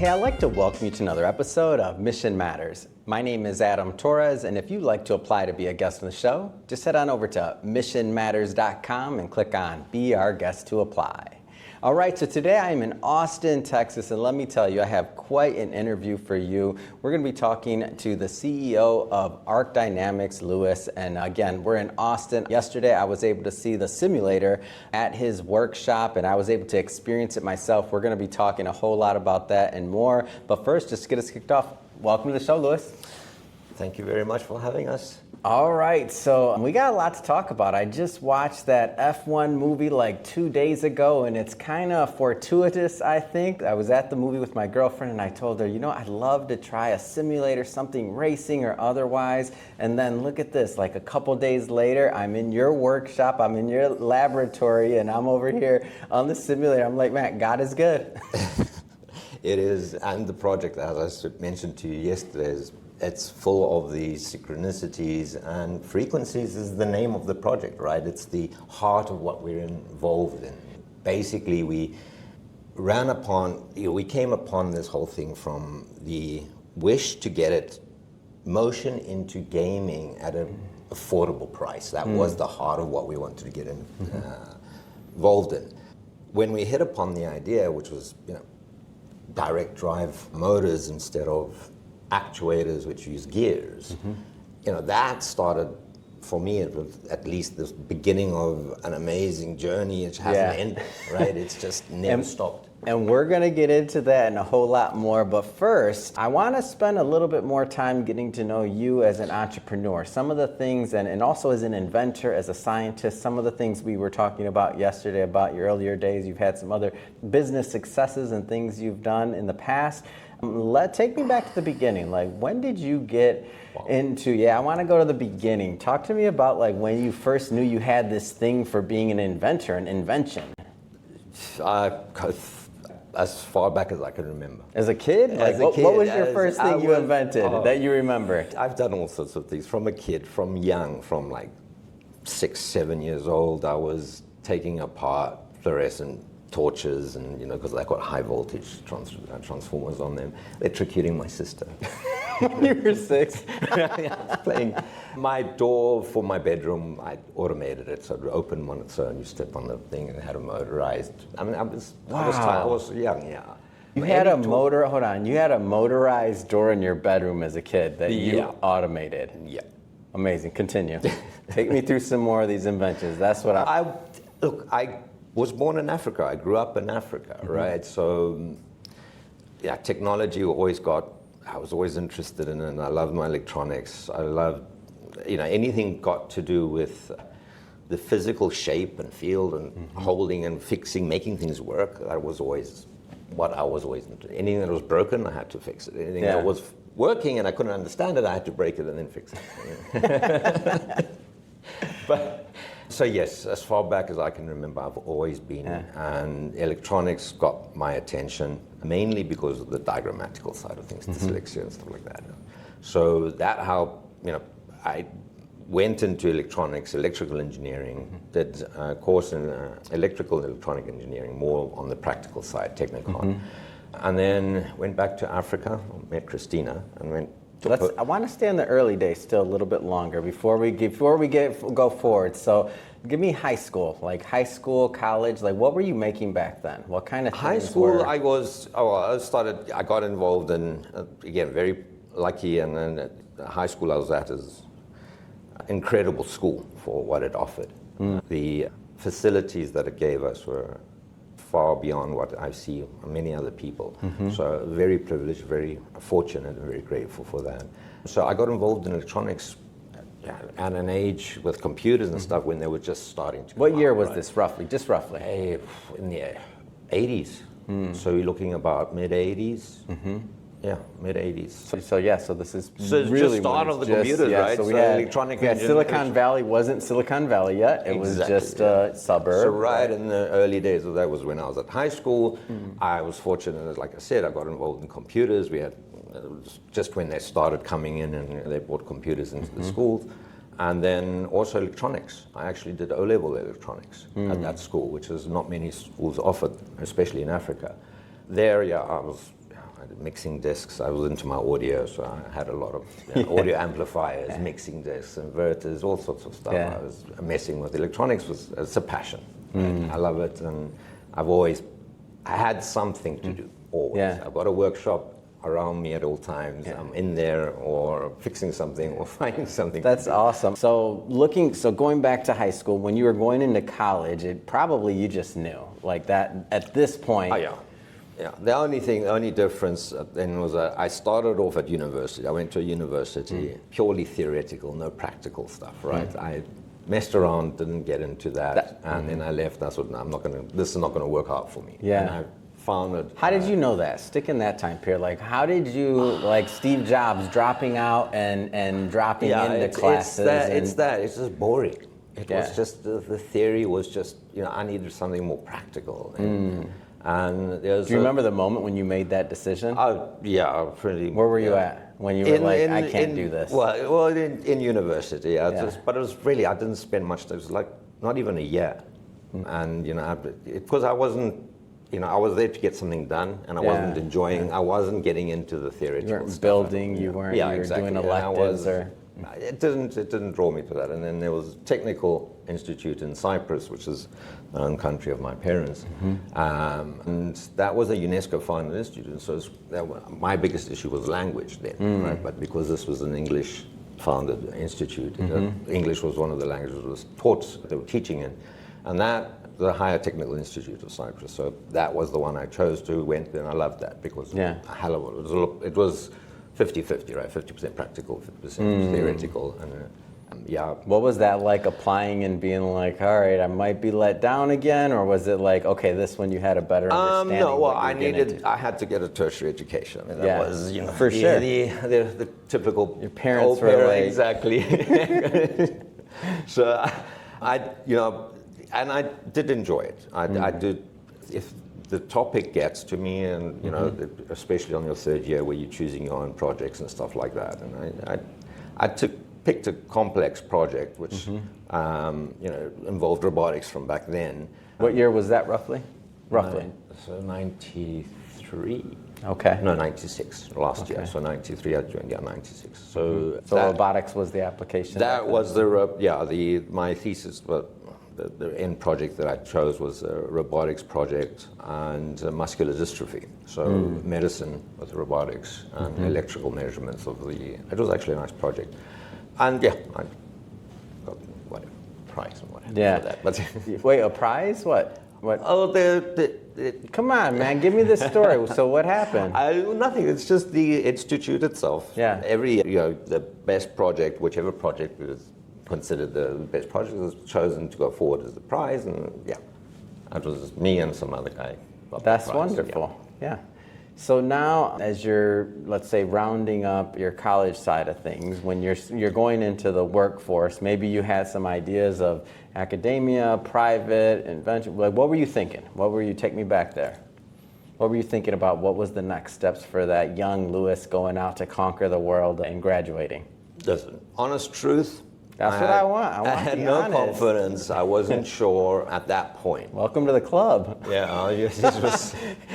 Hey, I'd like to welcome you to another episode of Mission Matters. My name is Adam Torres, and if you'd like to apply to be a guest on the show, just head on over to missionmatters.com and click on Be Our Guest to Apply. All right, so today I am in Austin, Texas, and let me tell you, I have quite an interview for you. We're going to be talking to the CEO of Ark Dynamics, Louis, and again, we're in Austin. Yesterday, I was able to see the simulator at his workshop, and I was able to experience it myself. We're going to be talking a whole lot about that and more, but first, just to get us kicked off, welcome to the show, Louis. Thank you very much for having us. All right, so we got a lot to talk about. I just watched that F1 movie like 2 days ago, and it's kind of fortuitous, I think. I was at the movie with my girlfriend, and I told her, you know, I'd love to try a simulator, something racing or otherwise. And then look at this, like a couple days later, I'm in your workshop, I'm in your laboratory, and I'm over here on the simulator. I'm like, man, God is good. It is, and the project, as I mentioned to you yesterday, it's full of these synchronicities, and frequencies is the name of the project, right? It's the heart of what we're involved in. Basically, we came upon this whole thing from the wish to get it motion into gaming at an affordable price. That was the heart of what we wanted to get involved in. When we hit upon the idea, which was, direct drive motors instead of actuators which use gears, that started, for me, it was at least the beginning of an amazing journey. It hasn't ended, right? It's just never stopped. And we're going to get into that and a whole lot more. But first, I want to spend a little bit more time getting to know you as an entrepreneur. Some of the things, and also as an inventor, as a scientist, some of the things we were talking about yesterday about your earlier days. You've had some other business successes and things you've done in the past. Take me back to the beginning. Like, when did you get into, I want to go to the beginning. Talk to me about like when you first knew you had this thing for being an inventor, an invention. As far back as I can remember. As a kid? What was your first thing you invented that you remember? I've done all sorts of things. From a kid, from like 6, 7 years old, I was taking apart fluorescent torches, and because they got high voltage transformers on them, electrocuting my sister. When you were 6? Playing. My door for my bedroom, I automated it, so it would open on its own. You step on the thing, and it had a motorized. I mean, I was young, yeah. You had a motorized door in your bedroom as a kid that you automated. Yeah. Amazing. Continue. Take me through some more of these inventions. That's what I was born in Africa. I grew up in Africa, right? So, technology I was always interested in it, and I loved my electronics. I loved, anything got to do with the physical shape and feel and holding and fixing, making things work. That was always what I was always interested in. Anything that was broken, I had to fix it. Anything that was working and I couldn't understand it, I had to break it and then fix it. So yes, as far back as I can remember, I've always been, and electronics got my attention, mainly because of the diagrammatical side of things, dyslexia and stuff like that. So I went into electronics, electrical engineering, did a course in electrical and electronic engineering, more on the practical side, technical. And then went back to Africa, met Christina, and went. I want to stay in the early days still a little bit longer before we go forward. So give me high school, college. Like, what were you making back then? What kind of high school? I got involved in, again, very lucky, and then at the high school I was at is incredible school for what it offered. The facilities that it gave us were far beyond what I see many other people. So very privileged, very fortunate, and very grateful for that. So I got involved in electronics at an age with computers and stuff when they were just starting to. What year was this roughly? Just roughly? In the 80s. So you're looking about mid-80s. Yeah, mid-80s. So this is really just start of the computers, right? So we had electronic. Silicon Valley wasn't Silicon Valley yet. It was just a suburb. So right in the early days of that was when I was at high school. I was fortunate, like I said, I got involved in computers. We had just when they started coming in, and they brought computers into the schools. And then also electronics. I actually did O-level electronics at that school, which is not many schools offered, especially in Africa. There, I did mixing discs. I was into my audio, so I had a lot of audio amplifiers, mixing discs, inverters, all sorts of stuff. Yeah. I was messing with electronics. It's a passion. Right? I love it, and I had something to do always. Yeah. I've got a workshop around me at all times. I'm in there or fixing something or finding something. That's awesome. So going back to high school, when you were going into college, you just knew like that at this point. Oh yeah. Yeah, the only difference then was that I started off at university. I went to a university, purely theoretical, no practical stuff, right? I messed around, didn't get into that, and then I left. I thought, this is not gonna work out for me. Yeah. And I found it. How did you know that? Stick in that time period. Like, how did you, like Steve Jobs, dropping out and dropping into classes? It's just boring. It was just, the theory was just, I needed something more practical. And do you remember the moment when you made that decision? Yeah, pretty. Where were you at when you were I can't do this? Well, in university, but it was really, I didn't spend much time. It was like not even a year. And, because I wasn't, I was there to get something done, and I wasn't enjoying, I wasn't getting into the theoretical You weren't stuff. building, you weren't doing electives It didn't draw me to that. And then there was Technical Institute in Cyprus, which is my own country of my parents. And that was a UNESCO funded institute. And so my biggest issue was language then, right? But because this was an English founded institute, English was one of the languages that was taught, they were teaching in. And the Higher Technical Institute of Cyprus. So that was the one I chose to, went there, and I loved that because it was 50-50, right? 50% practical, 50% theoretical. And What was that like, applying and being like, all right, I might be let down again? Or was it like, okay, this one you had a better understanding? No, well, I had to get a tertiary education. I mean, that was, for sure. The typical. Your parents were like. Exactly. So and I did enjoy it. I did. If the topic gets to me, and especially on your third year where you're choosing your own projects and stuff like that, and I picked a complex project which involved robotics from back then. What year was that roughly? So 93. Okay. No, 96 last year. So 93 I joined. 96. So robotics was the application. That was my thesis, but the end project that I chose was a robotics project and muscular dystrophy. So medicine with robotics and electrical measurements of it was actually a nice project. And I got whatever prize and whatever for that. But wait, a prize? What? Oh, come on, man, give me this story. So what happened? Nothing. It's just the institute itself. Yeah. Every year, the best project, whichever project is considered the best project, was chosen to go forward as the prize, and it was me and some other guy. That's wonderful. Yeah. So now, as you're, let's say, rounding up your college side of things, when you're going into the workforce, maybe you had some ideas of academia, private, invention. Like, what were you thinking? Take me back there. What were you thinking about? What was the next steps for that young Louis going out to conquer the world and graduating? Listen, honest truth. That's what I want. I had no confidence. I wasn't sure at that point. Welcome to the club. Yeah,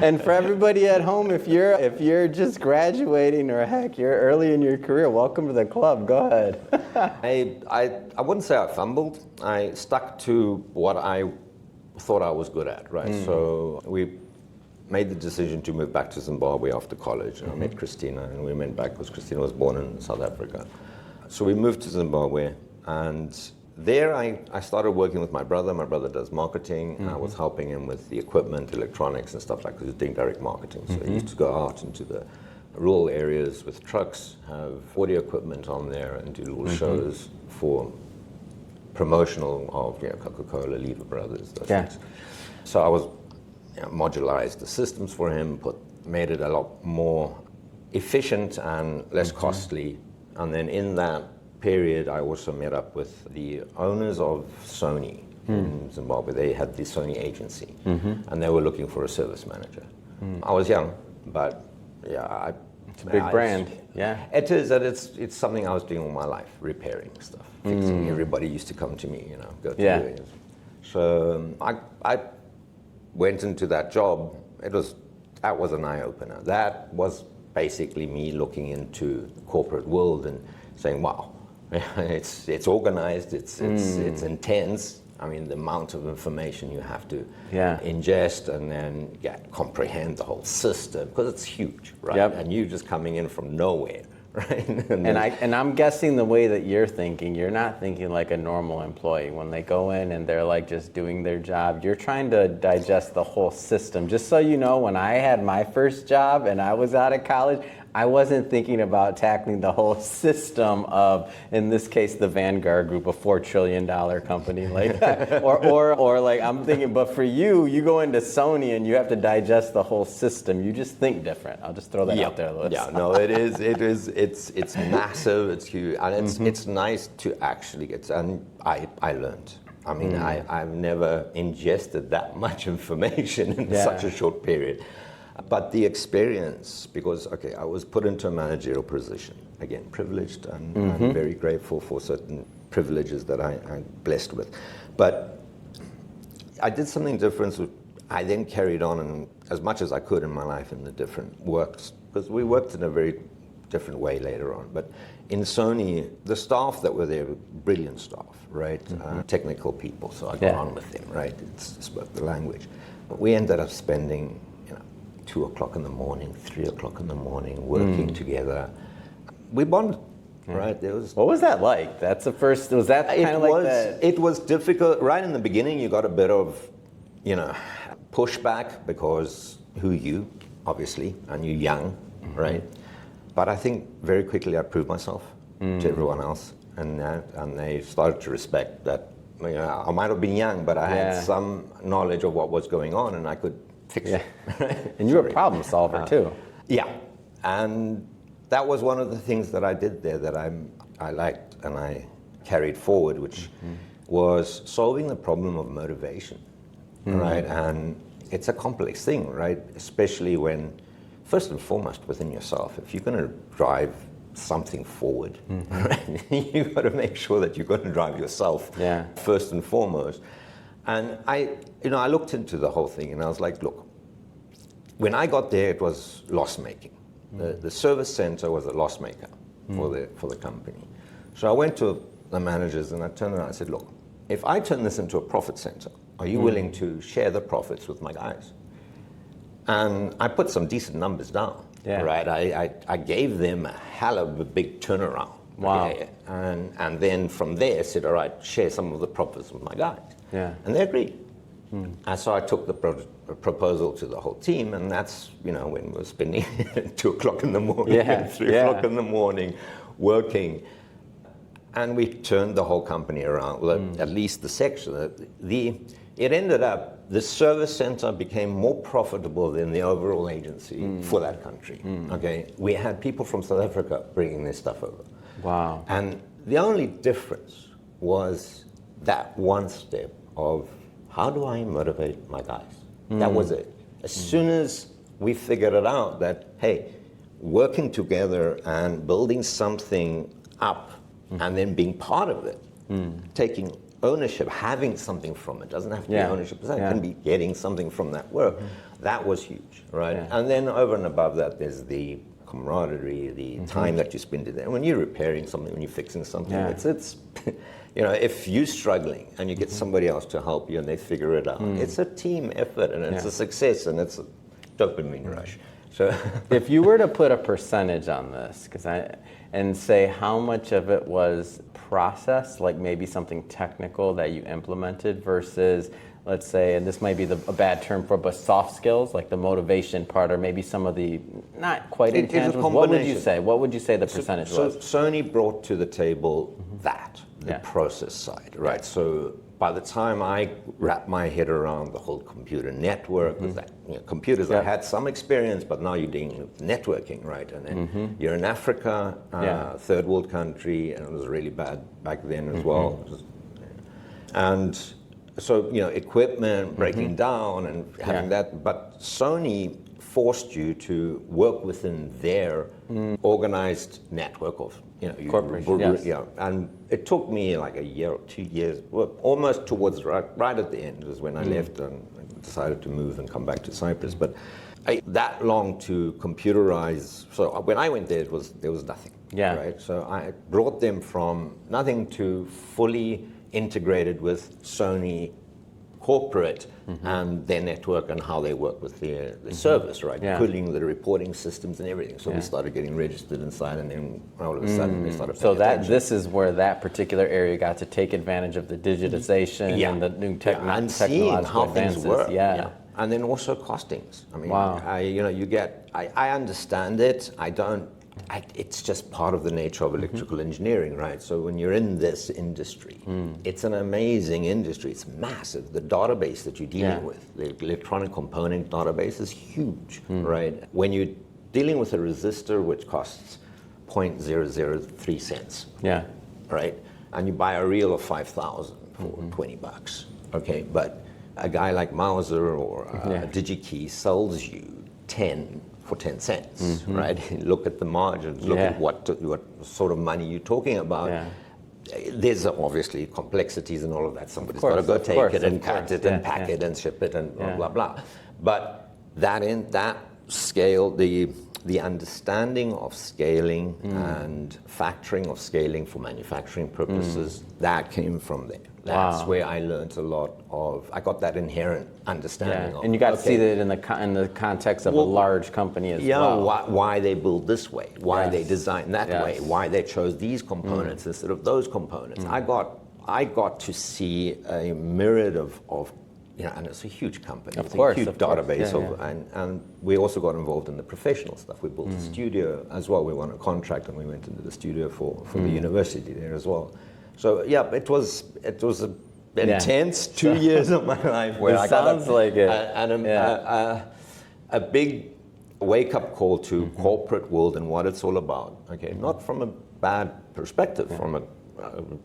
and for everybody at home, if you're just graduating, or heck, you're early in your career, welcome to the club. Go ahead. I wouldn't say I fumbled. I stuck to what I thought I was good at, right? So we made the decision to move back to Zimbabwe after college. And I met Christina, and we went back because Christina was born in South Africa. So we moved to Zimbabwe, and there I started working with my brother. My brother does marketing, and I was helping him with the equipment, electronics, and stuff like that. He was doing direct marketing. So he used to go out into the rural areas with trucks, have audio equipment on there, and do little shows for promotional of Coca-Cola, Lever Brothers, those things. So I was modularized the systems for him, made it a lot more efficient and less costly. And then in that period, I also met up with the owners of Sony in Zimbabwe. They had the Sony agency, and they were looking for a service manager. I was young, but it's a big brand. Yeah, it is. And it's something I was doing all my life, repairing stuff, fixing. Everybody used to come to me, go to do it. So I went into that job. It was that was an eye-opener. That was basically me looking into the corporate world and saying, wow, it's organized, it's intense. I mean, the amount of information you have to ingest and then comprehend the whole system, because it's huge, right? Yep. And you're just coming in from nowhere, right? And I'm guessing the way that you're thinking, you're not thinking like a normal employee. When they go in and they're like just doing their job, you're trying to digest the whole system. Just so you know, when I had my first job and I was out of college, I wasn't thinking about tackling the whole system of, in this case, the Vanguard Group, a $4 trillion company, like, or like I'm thinking. But for you, you go into Sony and you have to digest the whole system. You just think different. I'll just throw that out there, Louis. Yeah, no, it is. It's massive. It's huge, and it's nice to actually get. And I learned. I mean, I've never ingested that much information in such a short period. But the experience, because, okay, I was put into a managerial position. Again, privileged, and I'm very grateful for certain privileges that I'm blessed with. But I did something different. So I then carried on and as much as I could in my life in the different works, because we worked in a very different way later on. But in Sony, the staff that were there were brilliant staff, right? Technical people, so I got on with them, right? Spoke the language. But we ended up spending 2 o'clock in the morning, 3 o'clock in the morning, working together. We bonded, right? What was that like? That's the first. Was that kind of like that? It was difficult. Right in the beginning, you got a bit of, pushback because you, obviously, and you're young, right? But I think very quickly I proved myself to everyone else, and they started to respect that. I might have been young, but I had some knowledge of what was going on, and I could fix it. And you were a problem solver too. Yeah, and that was one of the things that I did there that I liked and I carried forward, which was solving the problem of motivation, right? And it's a complex thing, right? Especially when, first and foremost, within yourself, if you're going to drive something forward, right, you've got to make sure that you're going to drive yourself first and foremost. And I looked into the whole thing and I was like, look, when I got there, it was loss making. The service center was a loss maker for the company. So I went to the managers and I turned around and I said, look, if I turn this into a profit center, are you willing to share the profits with my guys? And I put some decent numbers down, right? I gave them a hell of a big turnaround. Wow. Okay? And then from there, I said, all right, share some of the profits with my guys. Yeah. And they agreed. And so I took the proposal to the whole team, and that's, when we were spending 2 o'clock in the morning and 3 o'clock in the morning working. And we turned the whole company around, well, at least the section. It ended up, the service center became more profitable than the overall agency for that country. Okay, we had people from South Africa bringing their stuff over. Wow. And the only difference was that one step of how do I motivate my guys? That was it. As soon as we figured it out that, hey, working together and building something up and then being part of it, taking ownership, having something from it, doesn't have to be ownership, it can be getting something from that work. That was huge, right? And then over and above that, there's the camaraderie, the time that you spend in there. When you're repairing something, when you're fixing something, it's if you're struggling and you get somebody else to help you and they figure it out, it's a team effort and it's a success and it's a dopamine rush. So, if you were to put a percentage on this, and say how much of it was process, like maybe something technical that you implemented versus, let's say, and this might be a bad term for, but soft skills, like the motivation part, or maybe some of the not quite intangibles. What would you say? What would you say the percentage was? So Sony brought to the table the process side, right? So by the time I wrapped my head around the whole computer network, with that, computers, I had some experience, but now you're dealing with networking, right? And then you're in Africa, third world country, and it was really bad back then as well. And so, equipment breaking down and having that, but Sony forced you to work within their organized network of, corporation. And it took me like a year or 2 years, well, almost towards right at the end was when I left and decided to move and come back to Cyprus. But that long to computerize. So when I went there, there was nothing. Yeah. Right. So I brought them from nothing to fully integrated with Sony corporate and their network and how they work with their service, right? Yeah. Pulling the reporting systems and everything. So we started getting registered inside, and then all of a sudden they started paying attention. This is where that particular area got to take advantage of the digitization and the new and technological seeing how advances. things work. Yeah. And then also costings. I mean, Wow. I understand it. It's just part of the nature of electrical engineering, right? So when you're in this industry, it's an amazing industry. It's massive. The database that you're dealing with, the electronic component database is huge, right? When you're dealing with a resistor which costs 0.003 cents, right? And you buy a reel of 5,000 for $20, okay? But a guy like Mauser or DigiKey sells you 10 for 10 cents, right? Look at the margins, look at what sort of money you're talking about. There's obviously complexities and all of that. Somebody's got to go take it and cut it and pack it and ship it and blah, blah, blah. But that scale, the understanding of scaling and factoring of scaling for manufacturing purposes, that came from there. That's where I learned a lot of. I got that inherent understanding of. And you got to see that in the context of a large company as well. Why they build this way, why they design that way, why they chose these components instead of those components. I got to see a myriad of and it's a huge company. Of course, a huge database and we also got involved in the professional stuff. We built a studio as well. We won a contract and we went into the studio for the university there as well. So it was an intense 2 years of my life where I got a big wake-up call to corporate world and what it's all about. Okay, not from a bad perspective, from a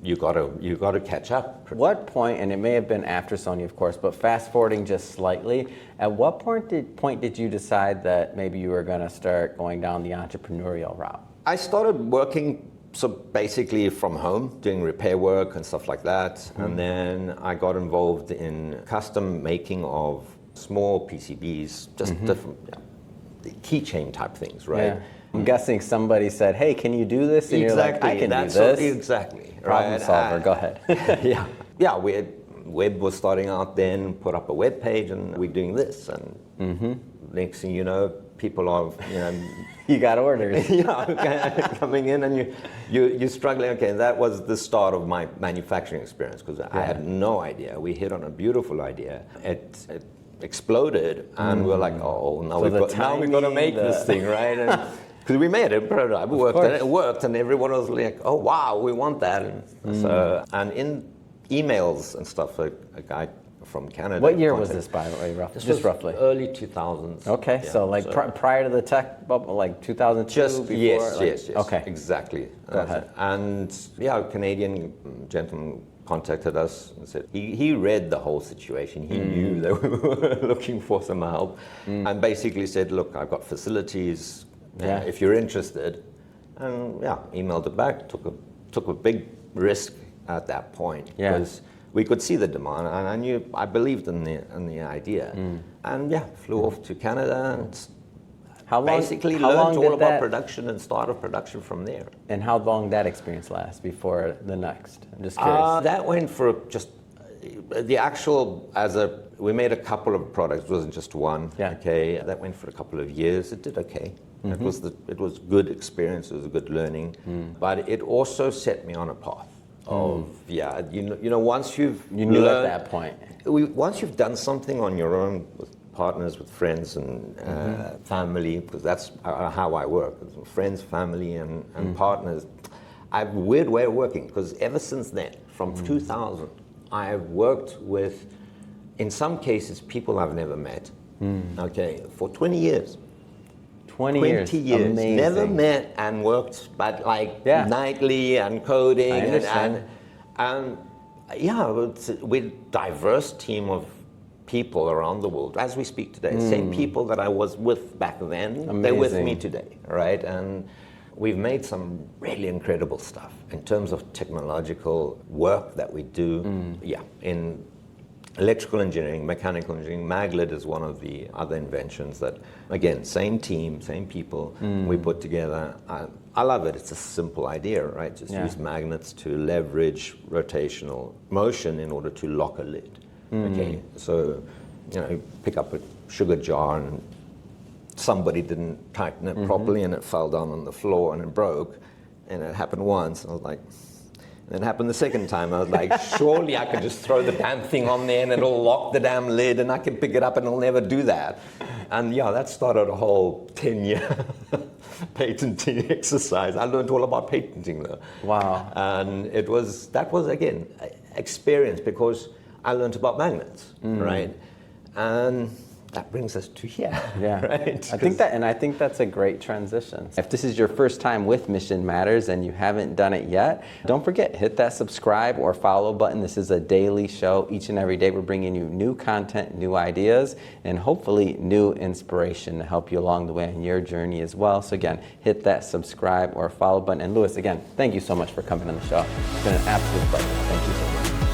you gotta catch up. What point, and it may have been after Sony, of course, but fast forwarding just slightly, at what point did you decide that maybe you were going to start going down the entrepreneurial route? I started working basically from home, doing repair work and stuff like that, and then I got involved in custom making of small PCBs, just different keychain type things, right? Yeah. I'm guessing somebody said, "Hey, can you do this?" And you're like, "I can do this." Exactly. Problem solver. Go ahead. Web was starting out then. Put up a web page, and we're doing this, and next thing you know, people are you got orders. Coming in, and you're struggling. Okay, that was the start of my manufacturing experience because I had no idea. We hit on a beautiful idea. It exploded, and we're like, "Oh, now we've got to make this thing, right?" Because we made a prototype, it worked, and everyone was like, "Oh wow, we want that." And in emails and stuff, a guy from Canada. What year was this, by the way, roughly? Just roughly early 2000s. Okay, so prior to the tech bubble, like 2002. Yes. Okay, exactly. Go ahead. And a Canadian gentleman contacted us and said he read the whole situation. He knew they were looking for some help, and basically said, "Look, I've got facilities. If you're interested," and emailed it back. Took a big risk at that point because we could see the demand, and I believed in the idea, and flew off to Canada and basically learned all about production and started production from there. And how long that experience lasts before the next? I'm just curious. That went for just the actual we made a couple of products. It wasn't just one. Okay, that went for a couple of years. It did okay. It was good experience. It was a good learning, but it also set me on a path of once you've learned at that point. Once you've done something on your own with partners, with friends and family, because that's how I work. Friends, family, and partners. I have a weird way of working because ever since then, from 2000, I have worked with, in some cases, people I've never met. Okay, for 20 years. 20 years. Amazing. Never met and worked, but nightly and coding. I understand. And we're a diverse team of people around the world as we speak today. Same people that I was with back then, they're with me today, right? And we've made some really incredible stuff in terms of technological work that we do. electrical engineering, mechanical engineering. Maglet is one of the other inventions that, again, same team, same people, we put together. I love it. It's a simple idea, right? Just use magnets to leverage rotational motion in order to lock a lid. Okay, so pick up a sugar jar and somebody didn't tighten it properly and it fell down on the floor and it broke, and it happened once. I was like, and it happened the second time. I was like, surely I could just throw the damn thing on there and it'll lock the damn lid and I can pick it up and it'll never do that. And that started a whole 10-year patenting exercise. I learned all about patenting though. Wow. And that was again, experience, because I learned about magnets, right? And that brings us to here. Yeah, right? I think that's a great transition. If this is your first time with Mission Matters and you haven't done it yet, don't forget, hit that subscribe or follow button. This is a daily show. Each and every day we're bringing you new content, new ideas, and hopefully new inspiration to help you along the way on your journey as well. So again, hit that subscribe or follow button. And Louis, again, thank you so much for coming on the show. It's been an absolute pleasure. Thank you so much.